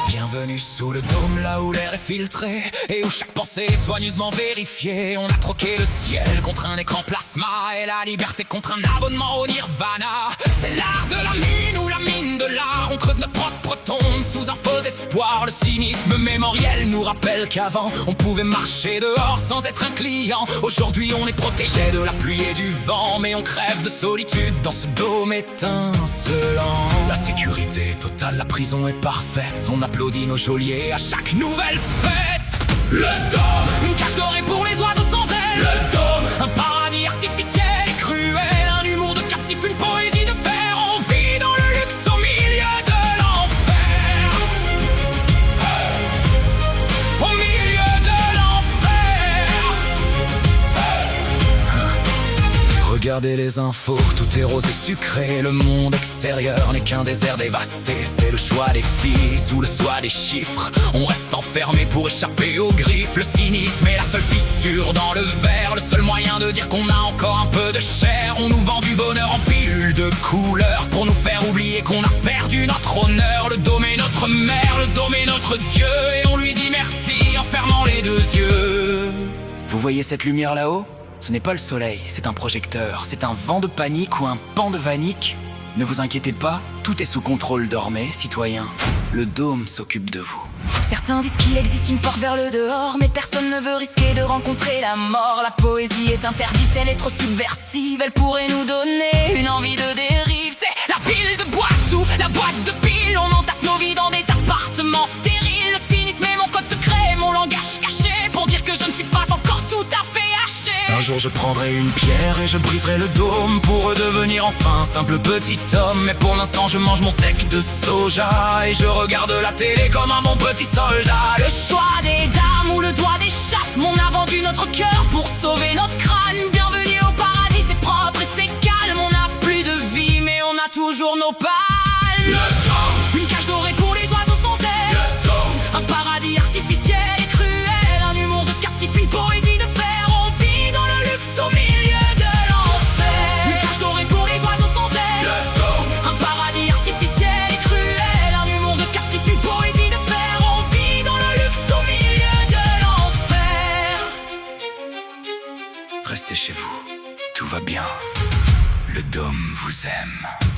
Bienvenue sous le dôme, là où l'air est filtré et où chaque pensée est soigneusement vérifiée. On a troqué le ciel contre un écran plasma et la liberté contre un abonnement au nirvana. C'est l'art de la mine ou la mine de l'art. On creuse notre propre tombe sous un faux espoir. Le cynisme mémoriel nous rappelle qu'avant on pouvait marcher dehors sans être un client. Aujourd'hui on est protégé de la pluie et du vent, mais on crève de solitude dans ce dôme étincelant. La sécurité est totale, la prison est parfaite. On applaudit nos geôliers à chaque nouvelle fête. Le dôme, une cage dorée pour les oiseaux sans aile. Le dôme, un paradis artificiel et cruel. Un humour de captif, une poésie de fer. On vit dans le luxe au milieu de l'enfer. Au milieu de l'enfer. Regardez les infos, tout est rose et sucré. Le monde extérieur n'est qu'un désert dévasté. C'est le choix des filles sous le soie des chiffres. On reste enfermé pour échapper aux griffes. Le cynisme est la seule fissure dans le verre. Le seul moyen de dire qu'on a encore un peu de chair. On nous vend du bonheur en pilules de couleur pour nous faire oublier qu'on a perdu notre honneur. Le dôme est notre mère, le dôme est notre Dieu, et on lui dit merci en fermant les deux yeux. Vous voyez cette lumière là-haut ? Ce n'est pas le soleil, c'est un projecteur. C'est un vent de panique ou un pan de vanique. Ne vous inquiétez pas, tout est sous contrôle, dormez, citoyens. Le dôme s'occupe de vous. Certains disent qu'il existe une porte vers le dehors, mais personne ne veut risquer de rencontrer la mort. La poésie est interdite, elle est trop subversive. Elle pourrait nous donner une envie de dérive. C'est la pile de boîte ou la boîte de piles. On entasse nos vies dans des appartements stériles. Le cynisme est mon code secret, mon langage caché, pour dire que je ne suis pas encore tout à fait haché. Un jour je prendrai une pierre et je briserai le dôme pour redevenir enfin un simple petit homme. Mais pour l'instant je mange mon steak de soja et je regarde la télé comme un bon petit soldat. Le choix des dames ou le doigt des chattes, on a vendu notre cœur pour sauver notre crâne. Bienvenue au paradis, c'est propre et c'est calme. On n'a plus de vie mais on a toujours nos palmes. Le dôme, une cage dorée pour les oiseaux sans aile. le dôme, Un paradis artificiel et cruel. Un humour de captif, une poésie de fer. On vit dans le luxe au milieu de l'enfer. Une cage dorée pour les oiseaux sans aile. le dôme, Un paradis artificiel et cruel. Un humour de captif, une poésie de fer. On vit dans le luxe au milieu de l'enfer. restez chez vous, tout va bien. Le dôme vous aime.